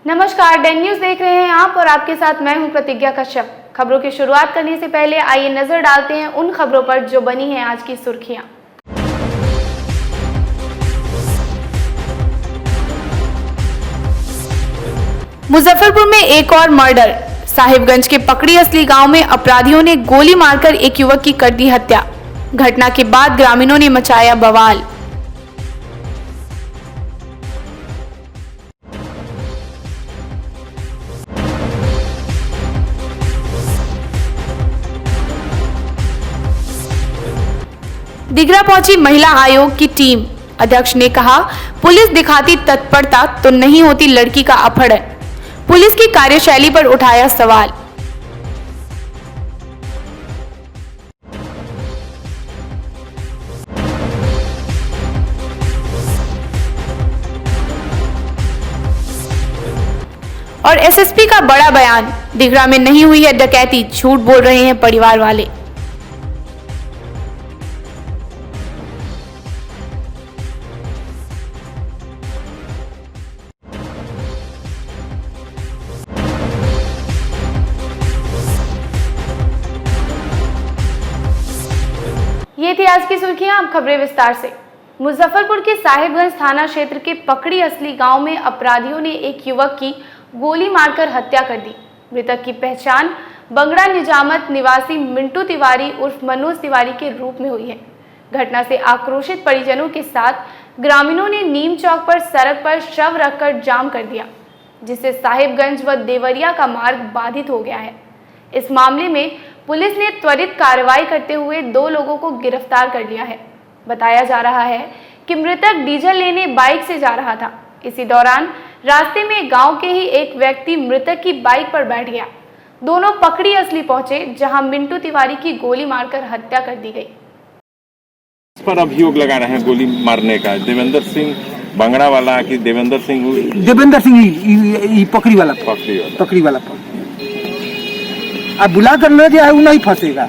नमस्कार, Dane news देख रहे हैं आप और आपके साथ मैं हूं प्रतिज्ञा कश्यप। खबरों की शुरुआत करने से पहले आइए नजर डालते हैं उन खबरों पर जो बनी हैं आज की सुर्खियां। मुजफ्फरपुर में एक और मर्डर। साहिबगंज के पकड़ी असली गांव में अपराधियों ने गोली मारकर एक युवक की कर दी हत्या। घटना के बाद ग्रामीणों ने मचाया बवाल। दिघरा पहुंची महिला आयोग की टीम। अध्यक्ष ने कहा, पुलिस दिखाती तत्परता तो नहीं होती लड़की का अपहरण। पुलिस की कार्यशैली पर उठाया सवाल। और एसएसपी का बड़ा बयान, दिघरा में नहीं हुई है डकैती, झूठ बोल रहे हैं परिवार वाले। ये थी आज की सुर्खियां। अब खबरें विस्तार से। मुजफ्फरपुर के साहिबगंज थाना क्षेत्र के पकड़ी असली गांव में अपराधियों ने एक युवक की गोली मारकर हत्या कर दी। मृतक की पहचान बंगड़ा निजामत निवासी मिंटू तिवारी उर्फ मनोज तिवारी के रूप में हुई है। घटना से आक्रोशित परिजनों के साथ ग्रामीणों ने नीम चौक पर सड़क पर शव रखकर जाम कर दिया, जिससे साहिबगंज व देवरिया का मार्ग बाधित हो गया है। इस मामले में पुलिस ने त्वरित कार्रवाई करते हुए 2 लोगों को गिरफ्तार कर लिया है। बताया जा रहा है कि मृतक डीजल लेने बाइक से जा रहा था। इसी दौरान रास्ते में गांव के ही एक व्यक्ति मृतक की बाइक पर बैठ गया। दोनों पकड़ी असली पहुंचे, जहां मिंटू तिवारी की गोली मारकर हत्या कर दी गई। इस पर अभियोग लगा रहे हैं गोली मारने का देवेंद्र सिंह बंगड़ा वाला कि देवेंद्र सिंह ही पकड़ी वाला अब बुला कर ले जाए, वो नहीं फंसेगा,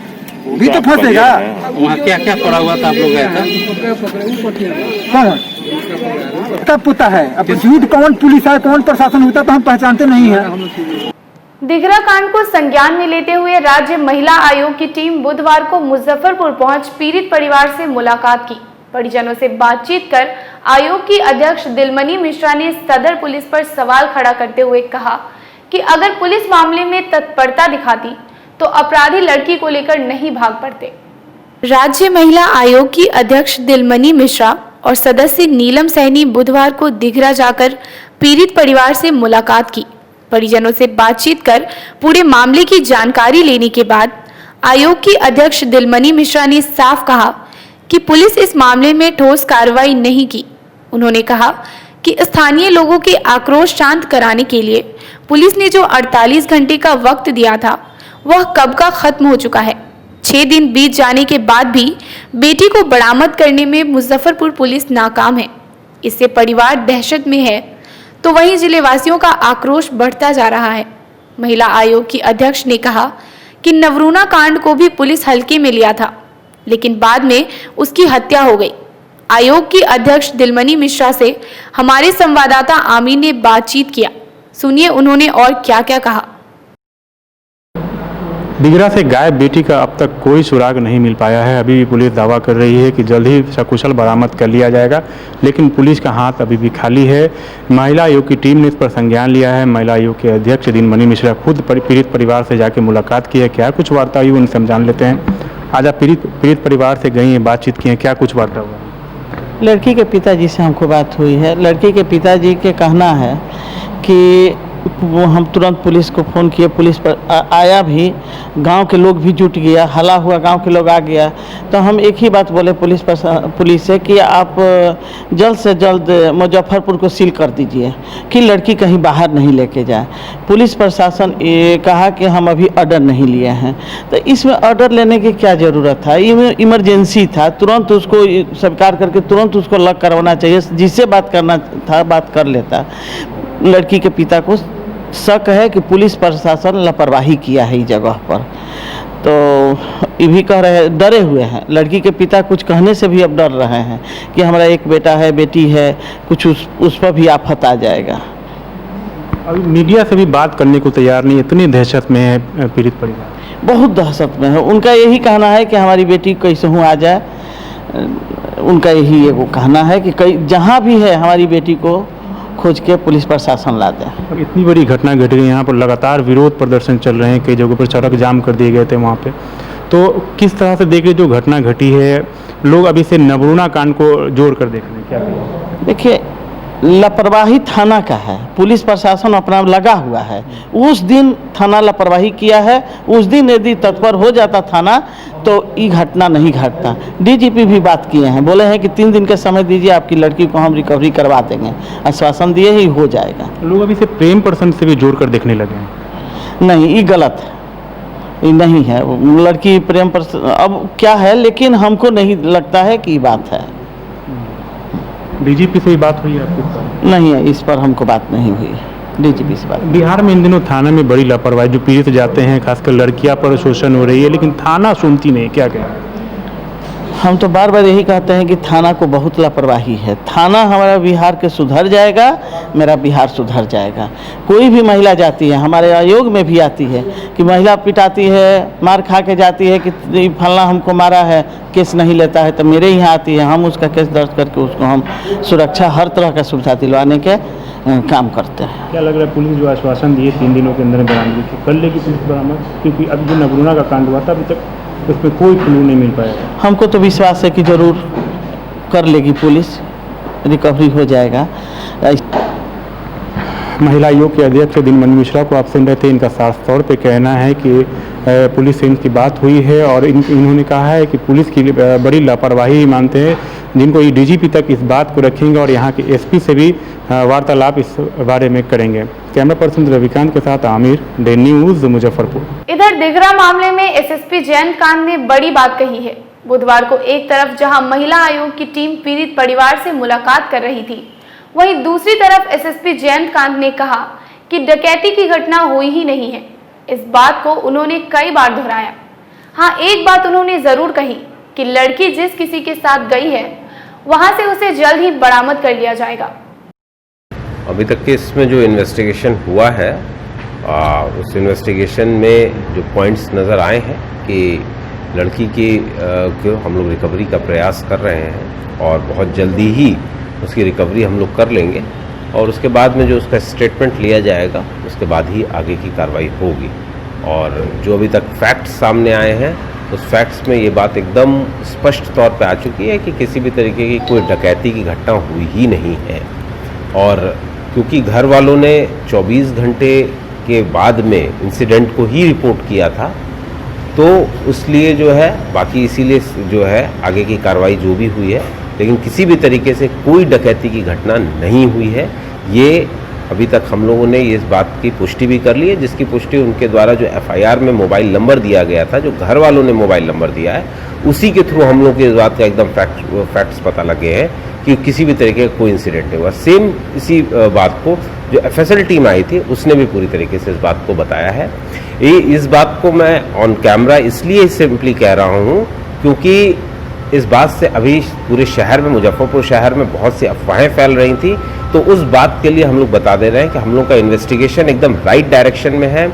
वो भी तो फंसेगा। वहाँ क्या क्या पड़ा हुआ था, आप लोग गए थे? कौन तब पता है, अब झूठ कौन पुलिस है कौन प्रशासन होता तो हम पहचानते नहीं है। दिघरा कांड को संज्ञान में लेते हुए राज्य महिला आयोग की टीम बुधवार को मुजफ्फरपुर पहुंच पीड़ित परिवार से मुलाकात की। परिजनों से बातचीत कर आयोग की अध्यक्ष दिलमनी मिश्रा ने सदर पुलिस पर सवाल खड़ा करते हुए कहा कि अगर पुलिस मामले में तत्परता दिखाती तो अपराधी लड़की को लेकर नहीं भाग पड़ते। राज्य महिला आयोग की अध्यक्ष दिलमनी मिश्रा और सदस्य नीलम सैनी बुधवार को दिघरा जाकर पीड़ित परिवार से मुलाकात की। परिजनों से बातचीत कर पूरे मामले की जानकारी लेने के बाद आयोग की अध्यक्ष दिलमनी मिश्रा ने साफ कहा कि पुलिस इस मामले में ठोस कार्रवाई नहीं की। उन्होंने कहा कि स्थानीय लोगों के आक्रोश शांत कराने के लिए पुलिस ने जो 48 घंटे का वक्त दिया था वह कब का खत्म हो चुका है। 6 दिन बीत जाने के बाद भी बेटी को बरामद करने में मुजफ्फरपुर पुलिस नाकाम है। इससे परिवार दहशत में है, तो वहीं जिले वासियों का आक्रोश बढ़ता जा रहा है। महिला आयोग की अध्यक्ष ने कहा कि नवरूणा कांड को भी पुलिस हल्के में लिया था, लेकिन बाद में उसकी हत्या हो गई। आयोग की अध्यक्ष दिलमनी मिश्रा से हमारे संवाददाता आमीन ने बातचीत किया। सुनिए उन्होंने और क्या क्या कहा। दिघरा से गायब बेटी का अब तक कोई सुराग नहीं मिल पाया है। अभी भी पुलिस दावा कर रही है कि जल्द ही सकुशल बरामद कर लिया जाएगा, लेकिन पुलिस का हाथ अभी भी खाली है। महिला आयोग की टीम ने इस पर संज्ञान लिया है। महिला आयोग के अध्यक्ष दिलमनी मिश्रा खुद पीड़ित परिवार से जाकर मुलाकात की है। क्या कुछ वार्ता हुई उनसे हम जान लेते हैं। आज आप पीड़ित परिवार से गई हैं, बातचीत की है, क्या कुछ वार्ता हुआ? लड़की के पिताजी से हमको बात हुई है। लड़की के पिताजी के कहना है कि वो हम तुरंत पुलिस को फ़ोन किए, पुलिस पर आया भी, गांव के लोग भी जुट गया, हला हुआ गांव के लोग आ गया। तो हम एक ही बात बोले पुलिस से कि आप जल्द से जल्द मुजफ्फरपुर को सील कर दीजिए कि लड़की कहीं बाहर नहीं लेके जाए। पुलिस प्रशासन ये कहा कि हम अभी ऑर्डर नहीं लिए हैं। तो इसमें ऑर्डर लेने की क्या ज़रूरत था? इमरजेंसी था, तुरंत उसको स्वीकार करके तुरंत उसको लॉक करवाना चाहिए। जिससे बात करना था बात कर लेता। लड़की के पिता को शक है कि पुलिस प्रशासन लापरवाही किया है इस जगह पर। तो ये भी कह रहे हैं, डरे हुए हैं। लड़की के पिता कुछ कहने से भी अब डर रहे हैं कि हमारा एक बेटा है, बेटी है, कुछ उस पर भी आफत आ जाएगा। अभी मीडिया से भी बात करने को तैयार नहीं, इतनी दहशत में है पीड़ित परिवार। बहुत दहशत में है। उनका यही कहना है कि हमारी बेटी कैसे हूँ आ जाए। उनका यही वो कहना है कि कहीं जहाँ भी है हमारी बेटी को खोज के पुलिस प्रशासन ला दे। अब इतनी बड़ी घटना घट गई, यहाँ पर लगातार विरोध प्रदर्शन चल रहे हैं, कई जगहों पर सड़क जाम कर दिए गए थे वहाँ पे। तो किस तरह से देख रहे जो घटना घटी है, लोग अभी से नवरूणा कांड को जोड़ कर देख रहे हैं, क्या कहें? देखिए, लापरवाही थाना का है, पुलिस प्रशासन अपना लगा हुआ है। उस दिन थाना लापरवाही किया है, उस दिन यदि तत्पर हो जाता थाना तो ये घटना नहीं घटता। डीजीपी भी बात किए हैं, बोले हैं कि 3 दिन का समय दीजिए, आपकी लड़की को हम रिकवरी करवा देंगे, आश्वासन दिए ही हो जाएगा। लोग अभी से प्रेम प्रसंग से भी जोड़ कर देखने लगे हैं। नहीं, ये गलत है, ये नहीं है। लड़की प्रेम प्रसंग अब क्या है, लेकिन हमको नहीं लगता है कि बात है। डीजीपी से ही बात हुई है आपकी? नहीं है, इस पर हमको बात नहीं हुई डीजीपी से बात। बिहार में इन दिनों थाना में बड़ी लापरवाही, जो पीड़ित जाते हैं खासकर लड़कियां पर शोषण हो रही है, लेकिन थाना सुनती नहीं, क्या कहें? हम तो बार बार यही कहते हैं कि थाना को बहुत लापरवाही है। थाना हमारा बिहार के सुधर जाएगा, मेरा बिहार सुधर जाएगा। कोई भी महिला जाती है, हमारे आयोग में भी आती है कि महिला पिटाती है, मार खा के जाती है कि फलना हमको मारा है, केस नहीं लेता है, तो मेरे यहाँ आती है, हम उसका केस दर्ज करके उसको हम सुरक्षा हर तरह का सुविधा दिलवाने के काम करते हैं। क्या लग रहा है, पुलिस जो आश्वासन दिए 3 दिनों के अंदर बरामदगी की, कर लेगी पुलिस बरामद? क्योंकि अब जो नवरूणा का कांड हुआ था अभी तक उसमें कोई क्लू नहीं मिल पाया। हमको तो विश्वास है कि जरूर कर लेगी पुलिस, रिकवरी हो जाएगा। महिला आयोग के अध्यक्ष दिलमणि मिश्रा को आप सुन रहे थे। इनका साफ तौर पे कहना है कि पुलिस से इनकी बात हुई है और इन्होंने कहा है कि पुलिस की बड़ी लापरवाही मानते हैं, जिनको ये डीजीपी तक इस बात को रखेंगे और यहाँ के एसपी से भी वार्तालाप इस बारे में करेंगे। कैमरा पर्सन रविकांत के साथ आमिर, डे न्यूज, मुजफ्फरपुर। इधर दिघरा मामले में एसएसपी जयंतकांत ने बड़ी बात कही है। बुधवार को एक तरफ जहां महिला आयोग की टीम पीड़ित परिवार से मुलाकात कर रही थी, वहीं दूसरी तरफ एसएसपी जयंतकांत ने कहा कि डकैती की घटना हुई ही नहीं है। इस बात को उन्होंने कई बार दोहराया। हाँ, एक बात उन्होंने जरूर कही कि लड़की जिस किसी के साथ गई है वहां से उसे जल्द ही बरामद कर लिया जाएगा। अभी तक के इसमें जो इन्वेस्टिगेशन हुआ है, उस इन्वेस्टिगेशन में जो पॉइंट्स नज़र आए हैं कि लड़की को हम लोग रिकवरी का प्रयास कर रहे हैं और बहुत जल्दी ही उसकी रिकवरी हम लोग कर लेंगे और उसके बाद में जो उसका स्टेटमेंट लिया जाएगा उसके बाद ही आगे की कार्रवाई होगी। और जो अभी तक फैक्ट्स सामने आए हैं उस फैक्ट्स में ये बात एकदम स्पष्ट तौर पे आ चुकी है कि किसी भी तरीके की कोई डकैती की घटना हुई ही नहीं है। और क्योंकि घर वालों ने 24 घंटे के बाद में इंसिडेंट को ही रिपोर्ट किया था, तो इसलिए जो है बाकी इसीलिए जो है आगे की कार्रवाई जो भी हुई है, लेकिन किसी भी तरीके से कोई डकैती की घटना नहीं हुई है। ये अभी तक हम लोगों ने इस बात की पुष्टि भी कर ली है, जिसकी पुष्टि उनके द्वारा जो एफआईआर में मोबाइल नंबर दिया गया था, जो घर वालों ने मोबाइल नंबर दिया है, उसी के थ्रू हम लोग को इस बात का एकदम फैक्ट्स पता लगे हैं कि किसी भी तरीके का कोई इंसिडेंट नहीं हुआ। सेम इसी बात को जो एफएसएल टीम आई थी उसने भी पूरी तरीके से इस बात को बताया है। इस बात को मैं ऑन कैमरा इसलिए सिंपली कह रहा हूँ क्योंकि इस बात से अभी पूरे शहर में, मुजफ्फरपुर शहर में बहुत सी अफवाहें फैल रही थी, तो उस बात के लिए हम लोग बता दे रहे हैं कि हम लोग का इन्वेस्टिगेशन एकदम राइट डायरेक्शन में है।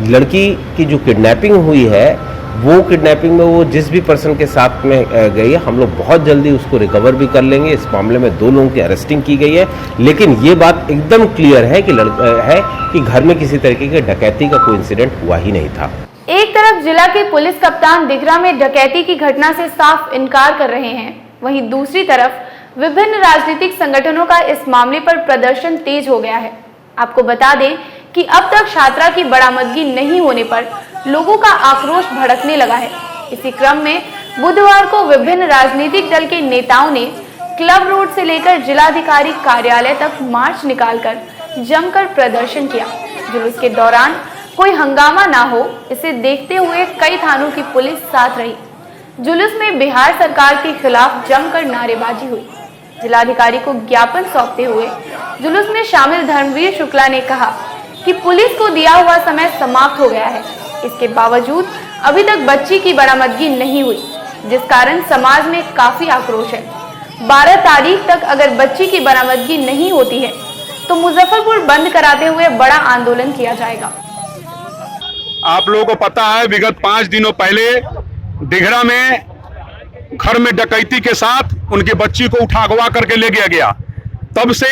लड़की की जो किडनैपिंग हुई है, वो किडनैपिंग में वो जिस भी पर्सन के साथ में गई है, हम लोग बहुत जल्दी उसको रिकवर भी कर लेंगे। इस मामले में 2 लोगों की अरेस्टिंग की गई है, लेकिन ये बात एकदम क्लियर है कि घर में किसी तरीके के डकैती का कोई इंसिडेंट हुआ ही नहीं था। एक तरफ जिला के पुलिस कप्तान दिघरा में डकैती की घटना से साफ इनकार कर रहे हैं, वहीं दूसरी तरफ विभिन्न राजनीतिक संगठनों का इस मामले पर प्रदर्शन तेज हो गया है। आपको बता दें कि अब तक छात्रा की बरामदगी नहीं होने पर लोगों का आक्रोश भड़कने लगा है। इसी क्रम में बुधवार को विभिन्न राजनीतिक दल के नेताओं ने क्लब रोड से लेकर जिलाधिकारी कार्यालय तक मार्च निकालकर जमकर प्रदर्शन किया। जुलूस के दौरान कोई हंगामा ना हो, इसे देखते हुए कई थानों की पुलिस साथ रही। जुलूस में बिहार सरकार के खिलाफ जमकर नारेबाजी हुई। जिलाधिकारी को ज्ञापन सौंपते हुए जुलूस में शामिल धर्मवीर शुक्ला ने कहा कि पुलिस को दिया हुआ समय समाप्त हो गया है। इसके बावजूद अभी तक बच्ची की बरामदगी नहीं हुई, जिस कारण समाज में काफी आक्रोश है। 12 तारीख तक अगर बच्ची की बरामदगी नहीं होती है तो मुजफ्फरपुर बंद कराते हुए बड़ा आंदोलन किया जाएगा। आप लोगों को पता है विगत 5 दिनों पहले दिघरा में घर में डकैती के साथ उनकी बच्ची को उठा अगवा करके ले गया गया। तब से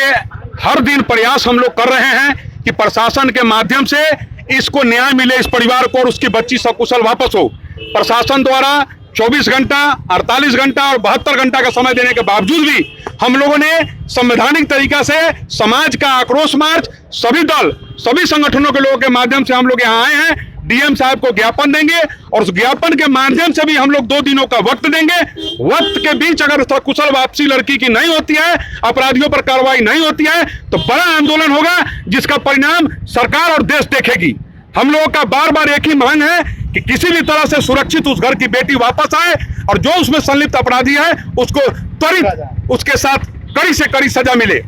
हर दिन प्रयास हम लोग कर रहे हैं कि प्रशासन के माध्यम से इसको न्याय मिले, इस परिवार को और उसकी बच्ची सकुशल वापस हो। प्रशासन द्वारा 24 घंटा, 48 घंटा और 72 घंटा का समय देने के बावजूद भी हम लोगों ने संवैधानिक तरीका से समाज का आक्रोश मार्च सभी दल, सभी संगठनों के लोगों के माध्यम से हम लोग यहाँ आए हैं। डीएम साहब को ज्ञापन देंगे और उस ज्ञापन के माध्यम से भी हम लोग 2 दिनों का वक्त देंगे। वक्त के बीच अगर कुशल वापसी लड़की की नहीं होती है, अपराधियों पर कार्रवाई नहीं होती है, तो बड़ा आंदोलन होगा जिसका परिणाम सरकार और देश देखेगी। हम लोगों का बार बार एक ही मांग है कि किसी भी तरह से सुरक्षित उस घर की बेटी वापस आए और जो उसमें संलिप्त अपराधी है उसको त्वरित उसके साथ कड़ी से कड़ी सजा मिले।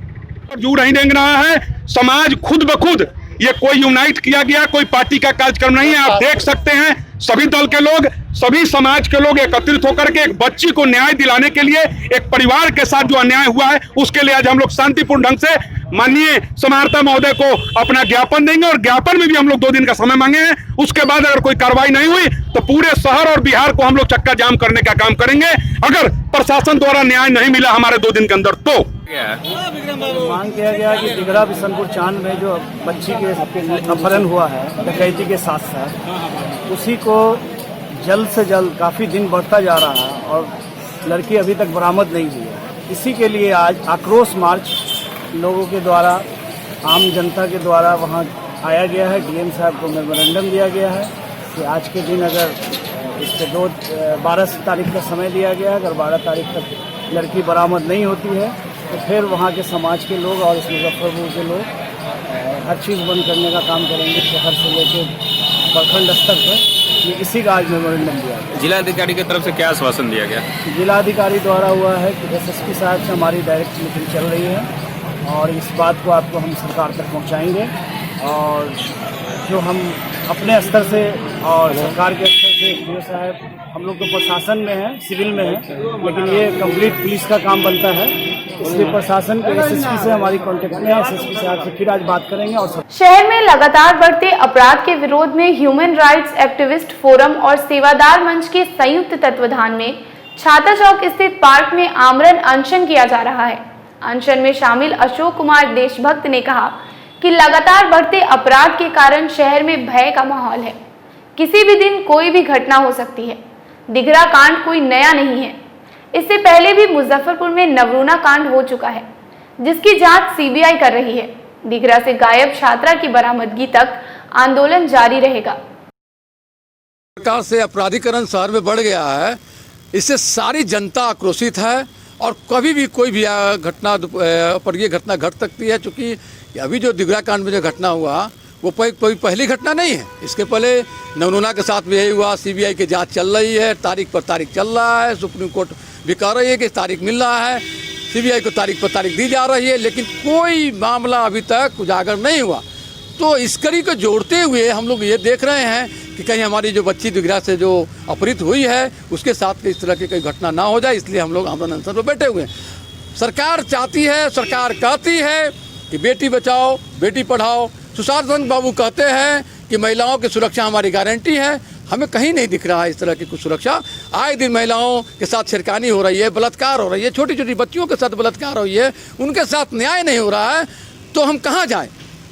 जू नहीं देंगे रहा है समाज खुद ब खुद, ये कोई यूनाइट किया गया कोई पार्टी का कार्यक्रम नहीं है। आप देख सकते हैं सभी दल के लोग, सभी समाज के लोग एकत्रित होकर के एक बच्ची को न्याय दिलाने के लिए, एक परिवार के साथ जो अन्याय हुआ है उसके लिए आज हम लोग शांतिपूर्ण ढंग से माननीय समाहर्ता महोदय को अपना ज्ञापन देंगे और ज्ञापन में भी हम लोग 2 दिन का समय मांगे हैं। उसके बाद अगर कोई कार्रवाई नहीं हुई तो पूरे शहर और बिहार को हम लोग चक्का जाम करने का काम करेंगे अगर प्रशासन द्वारा न्याय नहीं मिला हमारे 2 दिन के अंदर। तो मांग किया गया कि दिघरा बिशनपुर चांद में जो बच्ची के अपहरण हुआ है डकैती के साथ साथ, उसी को जल्द से जल्द, काफ़ी दिन बढ़ता जा रहा है और लड़की अभी तक बरामद नहीं हुई है। इसी के लिए आज आक्रोश मार्च लोगों के द्वारा, आम जनता के द्वारा वहाँ आया गया है। डीएम साहब को मेमोरेंडम दिया गया है कि आज के दिन अगर इसके 12 तारीख का समय दिया गया है, अगर 12 तारीख तक लड़की बरामद नहीं होती है तो फिर वहाँ के समाज के लोग और इस मुजफ्फरपुर के लोग हर चीज़ बंद करने का काम करेंगे, शहर से लेकर प्रखंड स्तर पर। ये इसी का आज मेमोरेंडम दिया गया। जिलाधिकारी की तरफ से क्या आश्वासन दिया गया? जिलाधिकारी द्वारा हुआ है कि एसएसपी साहब से हमारी डायरेक्ट मीटिंग चल रही है और इस बात को आपको हम सरकार तक पहुँचाएँगे और जो हम अपने स्तर से और सरकार के स्तर से डीओ साहब, हम लोग तो प्रशासन में हैं, सिविल में हैं, लेकिन ये कंप्लीट पुलिस का काम बनता है, इसलिए प्रशासन के एसएसपी से हमारी कांटेक्ट में है। एसएसपी साहब से फिर आज बात करेंगे। और शहर में लगातार बढ़ते अपराध के विरोध में ह्यूमन राइट्स एक्टिविस्ट फोरम और सेवादार मंच के संयुक्त तत्वाधान में छाता चौक स्थित पार्क में आमरण अनशन किया जा रहा है। अनशन में शामिल अशोक कुमार देशभक्त ने कहा कि लगातार बढ़ते अपराध के कारण शहर में भय का माहौल है। किसी भी दिन कोई भी घटना हो सकती है। दिघरा कांड कोई नया नहीं है, इससे पहले भी मुजफ्फरपुर में नवरूना कांड हो चुका है जिसकी जांच सीबीआई कर रही है। दिघरा से गायब छात्रा की बरामदगी तक आंदोलन जारी रहेगा। प्रकार से अपराधीकरण शहर में बढ़ गया है, इससे सारी जनता आक्रोशित है और कभी भी कोई भी घटना, अप्रिय घटना घट सकती है। चूँकि अभी जो दिघरा कांड में जो घटना हुआ वो कोई पहली घटना नहीं है। इसके पहले नवरूना के साथ भी यही हुआ। सीबीआई की जांच चल रही है, तारीख पर तारीख चल रहा है, सुप्रीम कोर्ट भी कह रही है कि तारीख मिल रहा है, सीबीआई को तारीख पर तारीख दी जा रही है, लेकिन कोई मामला अभी तक उजागर नहीं हुआ। तो इस कड़ी को जोड़ते हुए हम लोग ये देख रहे हैं कि कहीं हमारी जो बच्ची दिघरा से जो अपहृत हुई है उसके साथ इस तरह की कोई घटना ना हो जाए, इसलिए हम लोग आमरण अनशन पर बैठे हुए हैं। सरकार चाहती है, सरकार कहती है कि बेटी बचाओ बेटी पढ़ाओ। सुशांत सिंह बाबू कहते हैं कि महिलाओं की सुरक्षा हमारी गारंटी है। हमें कहीं नहीं दिख रहा है इस तरह की कुछ सुरक्षा। आए दिन महिलाओं के साथ छेड़खानी हो रही है, बलात्कार हो रही है, छोटी छोटी बच्चियों के साथ बलात्कार हो रही है, उनके साथ न्याय नहीं हो रहा है। तो हम कहाँ जाएं?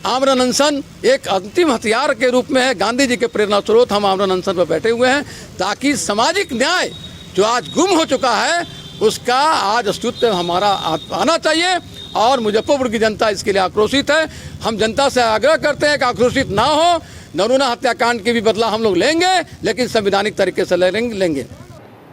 आमरण अनशन एक अंतिम हथियार के रूप में है। गांधी जी के प्रेरणा स्रोत हम आमरण अनशन पर बैठे हुए हैं ताकि सामाजिक न्याय जो आज गुम हो चुका है उसका आज अस्तित्व हमारा आना चाहिए। और मुजफ्फरपुर की जनता इसके लिए आक्रोशित है। हम जनता से आग्रह करते हैं कि आक्रोशित ना हो। नवरूना हत्याकांड के भी बदला हम लोग लेंगे, लेकिन संवैधानिक तरीके से लेंगे।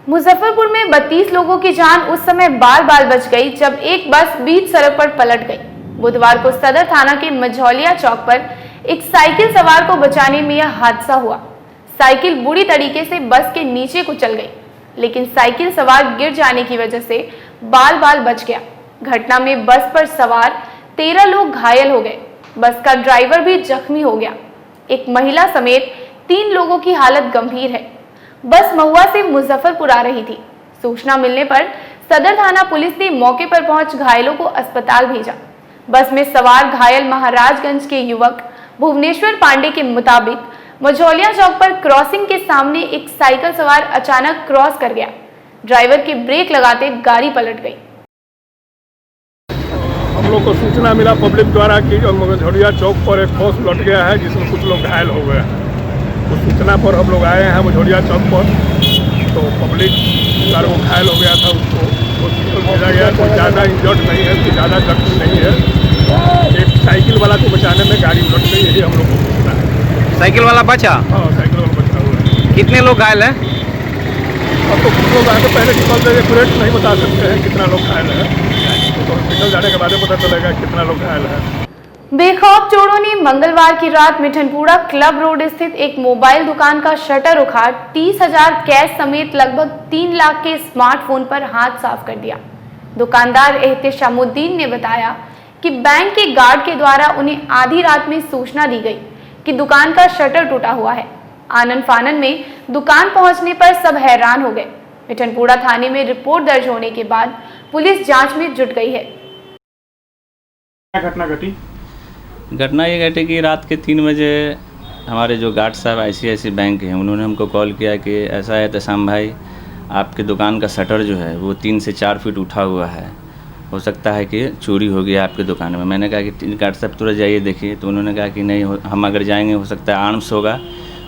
मुजफ्फरपुर में 32 लोगों की जान उस समय बाल बाल बच गई जब एक बस बीच सड़क पर पलट गई। बुधवार को सदर थाना के मझौलिया चौक पर एक साइकिल सवार को बचाने में यह हादसा हुआ। साइकिल बुरी तरीके से बस के नीचे कुचल गई, लेकिन साइकिल सवार गिर जाने की वजह से बाल बाल बच गया। घटना में बस पर सवार 13 लोग घायल हो गए। बस का ड्राइवर भी जख्मी हो गया। एक महिला समेत 3 लोगों की हालत गंभीर है। बस महुआ से मुजफ्फरपुर आ रही थी। सूचना मिलने पर सदर थाना पुलिस ने मौके पर पहुंच घायलों को अस्पताल भेजा। बस में सवार घायल महाराजगंज के युवक भुवनेश्वर पांडे के मुताबिक मझौलिया चौक पर क्रॉसिंग के सामने एक साइकिल सवार अचानक क्रॉस कर गया। ड्राइवर के ब्रेक लगाते गाड़ी पलट गई। हम लोग को सूचना मिला पब्लिक द्वारा कि मझौलिया चौक पर एक बस उलट गया है जिसमें कुछ लोग घायल हो गए हैं। उस सूचना पर हम लोग आए हैं मझौलिया चौक पर, तो पब्लिक वो घायल हो गया था, उसको हॉस्पिटल भेजा गया। कोई ज़्यादा इंजर्ड नहीं है, कोई ज़्यादा जख्मी नहीं है। एक साइकिल वाला को बचाने में गाड़ी उलट गई, यही हम लोग को सूचना है। साइकिल वाला बचा? हाँ, साइकिल वाला बचा हुआ है। कितने लोग घायल हैं? अब तो कुछ लोग आए तो पहले निकल गए, एक्यूरेट नहीं बता सकते हैं कितना लोग घायल है, तो हॉस्पिटल जाने के बाद पता चलेगा कितना लोग घायल है। बेखौफ चोरों ने मंगलवार की रात मिठनपुरा क्लब रोड स्थित एक मोबाइल दुकान का शटर उखाड़ 30,000 कैश समेत लगभग 3 लाख के स्मार्टफोन पर हाथ साफ कर दिया। दुकानदार एहतेशामुद्दीन ने बताया कि बैंक के गार्ड के द्वारा उन्हें आधी रात में सूचना दी गई कि दुकान का शटर टूटा हुआ है। आनन फानन में दुकान पहुंचने पर सब हैरान हो गए। मिठनपुरा थाने में रिपोर्ट दर्ज होने के बाद पुलिस जांच में जुट गई है। क्या घटना घटी? घटना ये घटी कि रात के 3 बजे हमारे जो गार्ड साहब ICICI बैंक हैं, उन्होंने हमको कॉल किया कि ऐसा है तसाम भाई, आपके दुकान का शटर जो है वो 3 से 4 फीट उठा हुआ है, हो सकता है कि चोरी हो गया आपके दुकान में। मैंने कहा कि गार्ड साहब तुरंत जाइए देखिए, तो उन्होंने कहा कि नहीं, हम अगर जाएंगे हो सकता है आर्म्स होगा,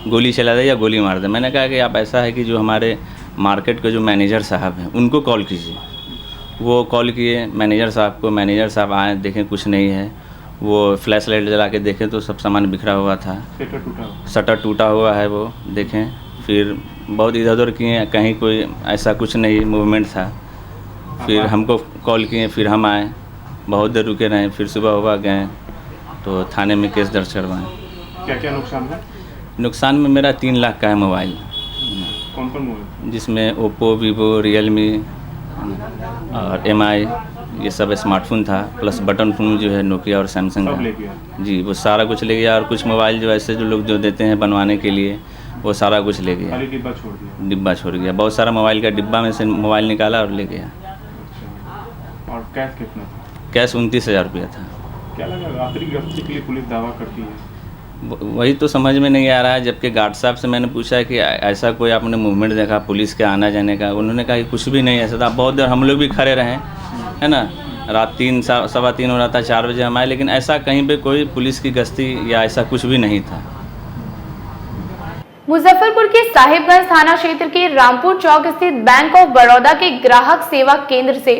गोली चला दे या गोली मार दे। मैंने कहा कि आप ऐसा है कि जो हमारे मार्केट के जो मैनेजर साहब हैं उनको कॉल कीजिए। वो कॉल किए मैनेजर साहब को, मैनेजर साहब आए, देखें कुछ नहीं है। वो फ्लैश लाइट जला के देखें तो सब सामान बिखरा हुआ था, शटर टूटा हुआ है, वो देखें। फिर बहुत इधर उधर किए, कहीं कोई ऐसा कुछ नहीं मूवमेंट था। फिर हमको कॉल किए, फिर हम आए, बहुत देर रुके रहे, फिर सुबह हुआ गए तो थाने में केस दर्ज करवाएं। क्या क्या नुकसान है? नुकसान में मेरा 3 लाख का है मोबाइल। कौन कौन मोबाइल? जिसमें ओप्पो, वीवो, रियलमी और MI ये सब स्मार्टफोन था, प्लस बटन फ़ोन जो है नोकिया और सैमसंग का। जी, वो सारा कुछ ले गया। और कुछ मोबाइल जो ऐसे जो लोग जो देते हैं बनवाने के लिए, वो सारा कुछ ले गया। डिब्बा छोड़ दिया? डिब्बा छोड़ गया। बहुत सारा मोबाइल का डिब्बा में से मोबाइल निकाला और ले गया। और कैश कितना था? कैश 29,000 रुपया था। क्या लगा रात्रि गिरफ्तारी के लिए पुलिस दावा करती है? वही तो समझ में नहीं आ रहा है। जबकि गार्ड साहब से मैंने पूछा कि ऐसा कोई आपने मूवमेंट देखा पुलिस के आना जाने का, उन्होंने कहा कि कुछ भी नहीं ऐसा था। बहुत देर हम लोग भी खड़े रहे, है ना, रात 3 सवा 3 हो रहा था, 4 बजे हम आए, लेकिन ऐसा कहीं पे कोई पुलिस की गश्ती या ऐसा कुछ भी नहीं था। मुजफ्फरपुर के साहिबगंज थाना क्षेत्र के रामपुर चौक स्थित बैंक ऑफ बड़ौदा के ग्राहक सेवा केंद्र से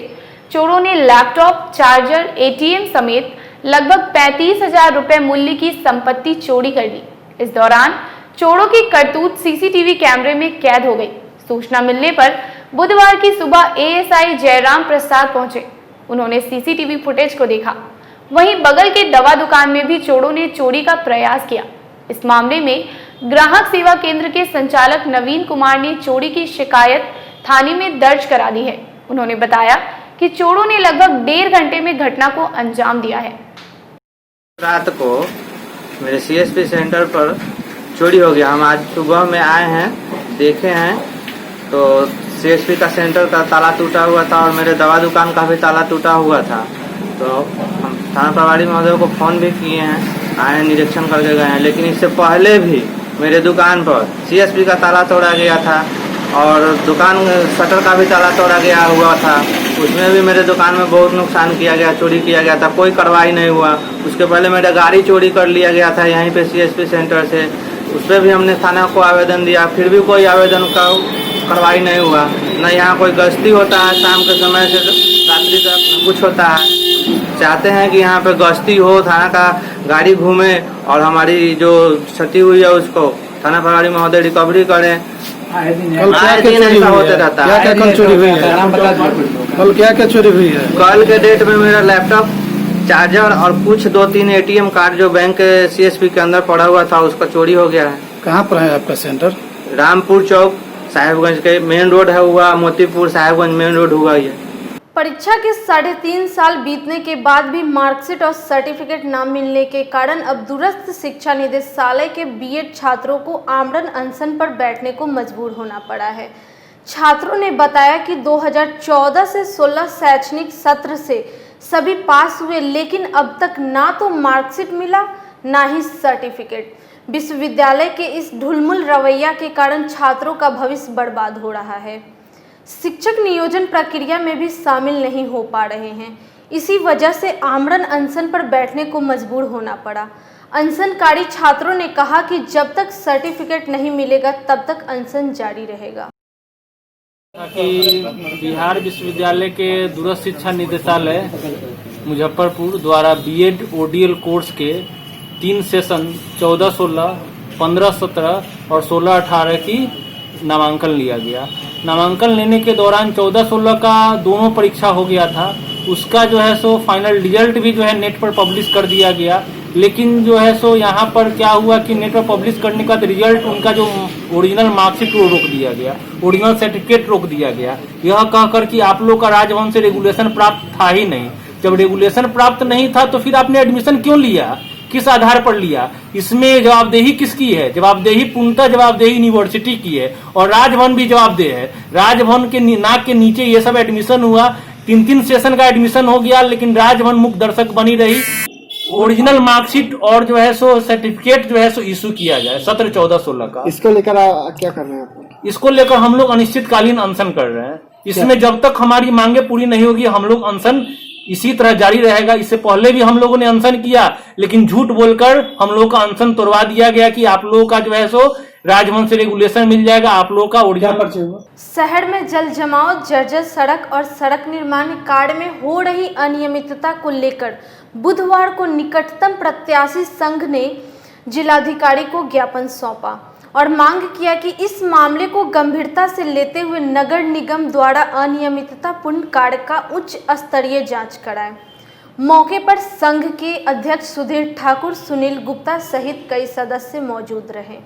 चोरों ने लैपटॉप, चार्जर, ATM समेत लगभग 35,000 रुपए मूल्य की संपत्ति चोरी कर ली। इस दौरान चोरों की करतूत CCTV कैमरे में कैद हो गई। सूचना मिलने पर बुधवार की सुबह ASI जयराम प्रसाद पहुंचे। उन्होंने CCTV फुटेज को देखा। वहीं बगल के दवा दुकान में भी चोरों ने चोरी का प्रयास किया। इस मामले में ग्राहक सेवा केंद्र के संचालक नवीन कुमार ने चोरी की शिकायत थाने में दर्ज करा दी है। उन्होंने बताया कि चोरों ने लगभग 1.5 घंटे में घटना को अंजाम दिया है। रात को मेरे CSP सेंटर पर चोरी हो गया। हम आज सुबह में आए हैं, देखे हैं तो CSP का सेंटर का ताला टूटा हुआ था और मेरे दवा दुकान का भी ताला टूटा हुआ था। तो हम थाना प्रभारी महोदय को फ़ोन भी किए हैं, आए निरीक्षण करके गए हैं। लेकिन इससे पहले भी मेरे दुकान पर CSP का ताला तोड़ा गया था और दुकान शटर का भी ताला तोड़ा गया हुआ था। उसमें भी मेरे दुकान में बहुत नुकसान किया गया, चोरी किया गया था, कोई कार्रवाई नहीं हुआ। उसके पहले मेरा गाड़ी चोरी कर लिया गया था यहीं पे CSP सेंटर से, उस पर भी हमने थाना को आवेदन दिया, फिर भी कोई आवेदन का कार्रवाई नहीं हुआ। न यहाँ कोई गश्ती होता है शाम के समय से रात्रि तक कुछ होता है। चाहते हैं कि यहाँ पे गश्ती हो, थाना का गाड़ी घूमे और हमारी जो क्षति हुई है उसको थाना प्रभारी महोदय रिकवरी करें। आए दिन ऐसा होते रहता है। क्या चोरी हुई है? कल क्या क्या चोरी हुई है? कल के डेट में मेरा लैपटॉप, चार्जर और कुछ 2-3 ATM कार्ड जो बैंक के CSP के अंदर पड़ा हुआ था उसका चोरी हो गया है। कहाँ पर है आपका सेंटर? रामपुर चौक साहिबगंज के मेन रोड है हुआ, मोतीपुर साहिबगंज मेन रोड हुआ ये। परीक्षा के 3.5 साल बीतने के बाद भी मार्कशीट और सर्टिफिकेट न मिलने के कारण अब दूरस्थ शिक्षा निदेशालय के B.Ed छात्रों को आमरण अनशन पर बैठने को मजबूर होना पड़ा है। छात्रों ने बताया कि 2014 से 16 शैक्षणिक सत्र से सभी पास हुए, लेकिन अब तक ना तो मार्कशीट मिला ना ही सर्टिफिकेट। विश्वविद्यालय के इस ढुलमुल रवैया के कारण छात्रों का भविष्य बर्बाद हो रहा है। शिक्षक नियोजन प्रक्रिया में भी शामिल नहीं हो पा रहे हैं। इसी वजह से आमरण अनशन पर बैठने को मजबूर होना पड़ा। अनशनकारी छात्रों ने कहा कि जब तक सर्टिफिकेट नहीं मिलेगा तब तक अनशन जारी रहेगा। कि बिहार विश्वविद्यालय के दूरस्थ शिक्षा निदेशालय मुजफ्फरपुर द्वारा बीएड ओडीएल कोर्स के 3 सेशन 14-16, 15-17 और 16-18 की नामांकन लिया गया। नामांकन लेने के दौरान 14-16 का दोनों परीक्षा हो गया था। उसका जो है सो फाइनल रिजल्ट भी जो है नेट पर पब्लिश कर दिया गया, लेकिन जो है सो यहाँ पर क्या हुआ कि नेट पर पब्लिश करने का रिजल्ट उनका जो ओरिजिनल मार्कशीट वो रोक दिया गया, ओरिजिनल सर्टिफिकेट रोक दिया गया, यह कहकर कि आप लोग का राजभवन से रेगुलेशन प्राप्त था ही नहीं। जब रेगुलेशन प्राप्त नहीं था तो फिर आपने एडमिशन क्यों लिया, किस आधार पर लिया? इसमें जवाबदेही किसकी है? जवाबदेही पूर्णतः जवाबदेही यूनिवर्सिटी की है और राजभवन भी जवाबदेह है। राजभवन के नाक के नीचे ये सब एडमिशन हुआ, 3 सेशन का एडमिशन हो गया, लेकिन राजभवन मुख्य दर्शक बनी रही। ओरिजिनल मार्कशीट और जो है सो सर्टिफिकेट जो है सो इशू किया जाए सत्र 14-16 का। इसको लेकर क्या कर रहे हैं? इसको लेकर हम लोग अनिश्चितकालीन अनशन कर रहे हैं। इसमें जब तक हमारी मांगे पूरी नहीं होगी हम लोग अनशन इसी तरह जारी रहेगा। इससे पहले भी हम लोगों ने अनशन किया, लेकिन झूठ बोलकर हम लोगों का अनशन तोड़वा दिया गया कि आप लोगों का जो है सो राजभवन से रेगुलेशन मिल जाएगा, आप लोगों का ओरिजिनल। शहर में जल जमाव, जर्जर सड़क और सड़क निर्माण कार्य में हो रही अनियमितता को लेकर बुधवार को निकटतम प्रत्याशी संघ ने जिलाधिकारी को ज्ञापन सौंपा और मांग किया कि इस मामले को गंभीरता से लेते हुए नगर निगम द्वारा अनियमिततापूर्ण कार्य का उच्च स्तरीय जांच कराए। मौके पर संघ के अध्यक्ष सुधीर ठाकुर, सुनील गुप्ता सहित कई सदस्य मौजूद रहे।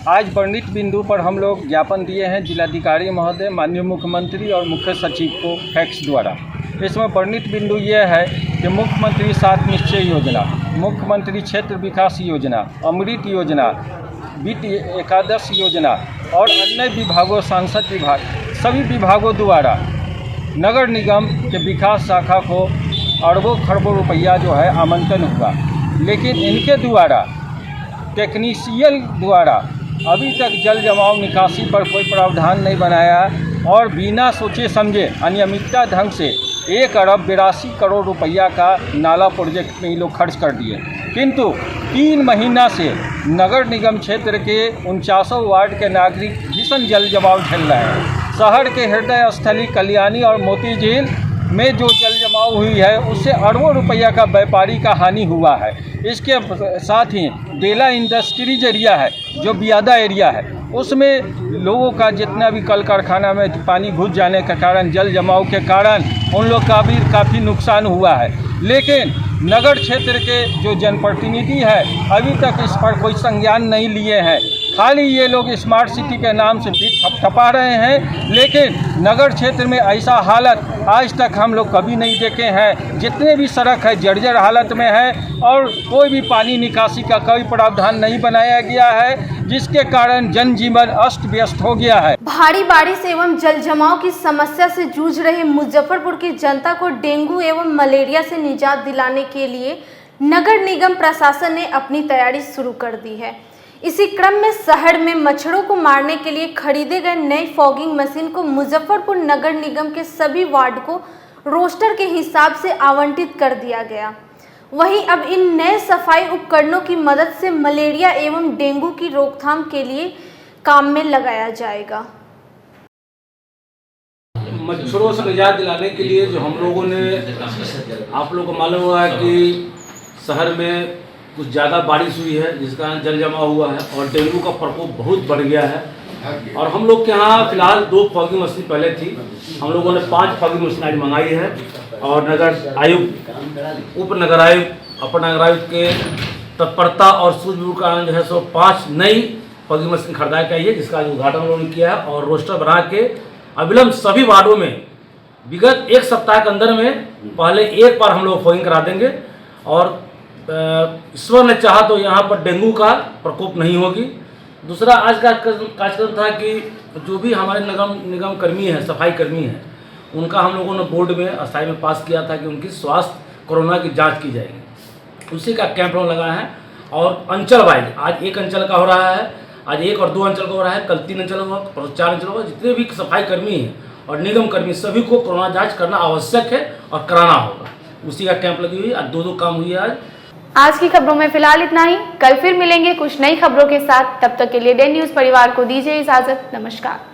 आज वर्णित बिंदु पर हम लोग ज्ञापन दिए हैं जिलाधिकारी महोदय, माननीय मुख्यमंत्री और मुख्य सचिव को फैक्स द्वारा। इसमें वर्णित बिंदु यह है कि मुख्यमंत्री 7 निश्चय योजना, मुख्यमंत्री क्षेत्र विकास योजना, अमृत योजना, वित्त एकादश योजना और अन्य विभागों, सांसद विभाग, सभी विभागों द्वारा नगर निगम के विकास शाखा को अरबों खरबों रुपया जो है आवंटन हुआ, लेकिन इनके द्वारा टेक्नीशियन द्वारा अभी तक जल जमाव निकासी पर कोई प्रावधान नहीं बनाया और बिना सोचे समझे अनियमितता ढंग से 1 अरब 82 करोड़ रुपया का नाला प्रोजेक्ट में ये लोग खर्च कर दिए। किंतु 3 महीना से नगर निगम क्षेत्र के 49 वार्ड के नागरिक भीषण जल जमाव झेल रहे हैं। शहर के हृदय स्थली कल्याणी और मोती झील में जो जल जमाव हुई है उससे अरबों रुपया का व्यापारी का हानि हुआ है। इसके साथ ही डेला इंडस्ट्रीज एरिया है जो बियादा एरिया है, उसमें लोगों का जितना भी कल कारखाना में पानी घुस जाने के कारण, जल जमाव के कारण उन लोग का भी काफ़ी नुकसान हुआ है। लेकिन नगर क्षेत्र के जो जनप्रतिनिधि है अभी तक इस पर कोई संज्ञान नहीं लिए हैं। खाली ये लोग स्मार्ट सिटी के नाम से पीठ थपथपा रहे हैं, लेकिन नगर क्षेत्र में ऐसा हालत आज तक हम लोग कभी नहीं देखे हैं। जितने भी सड़क है जर्जर हालत में है और कोई भी पानी निकासी का कोई प्रावधान नहीं बनाया गया है, जिसके कारण जनजीवन अस्त व्यस्त हो गया है। भारी बारिश एवं जल जमाव की समस्या से जूझ रहे मुजफ्फरपुर की जनता को डेंगू एवं मलेरिया से निजात दिलाने के लिए नगर निगम प्रशासन ने अपनी तैयारी शुरू कर दी है। इसी क्रम में शहर में मच्छरों को मारने के लिए खरीदे गए नई फॉगिंग मशीन को मुजफ्फरपुर नगर निगम के सभी वार्ड को रोस्टर के हिसाब से आवंटित कर दिया गया। वहीं अब इन नए सफाई उपकरणों की मदद से मलेरिया एवं डेंगू की रोकथाम के लिए काम में लगाया जाएगा। मच्छरों से निजात दिलाने के लिए जो हम लोगों ने, आप लोगों को मालूम हुआ है कि शहर में कुछ ज़्यादा बारिश हुई है जिस कारण जल जमा हुआ है और डेंगू का प्रकोप बहुत बढ़ गया है। और हम लोग के यहाँ फिलहाल 2 फॉगिंग मशीन पहले थी, हम लोगों ने 5 फॉगिंग मशीन आज मंगाई है और नगर आयुक्त, उप नगर आयुक्त, अपर नगर आयुक्त के तत्परता और सूझबूझ के कारण जो है सो 5 नई फॉगिंग मशीन खरीदाई गई है, जिसका उद्घाटन उन्होंने किया है और रोस्टर बना के अविलंब सभी वार्डों में विगत 1 सप्ताह के अंदर में पहले एक बार हम लोग फॉगिंग करा देंगे और ईश्वर ने चाहा तो यहाँ पर डेंगू का प्रकोप नहीं होगी। दूसरा आज का कार्यक्रम था कि जो भी हमारे निगम कर्मी हैं, सफाई कर्मी हैं, उनका हम लोगों ने बोर्ड में अस्थाई में पास किया था कि उनकी स्वास्थ्य कोरोना की जांच की जाएगी। उसी का कैंप हम लगाए हैं और अंचल वाइज आज 1 अंचल का हो रहा है, आज 1 और 2 अंचल का हो रहा है, कल 3 अंचल होगा, परसों 4 अंचल होगा। जितने भी सफाई कर्मी हैं और निगम कर्मी सभी को कोरोना जांच करना आवश्यक है और कराना होगा। उसी का कैंप लगी हुई है। आज 2 काम हुई है। आज की खबरों में फिलहाल इतना ही। कल फिर मिलेंगे कुछ नई खबरों के साथ। तब तक के लिए डे न्यूज परिवार को दीजिए इजाजत। नमस्कार।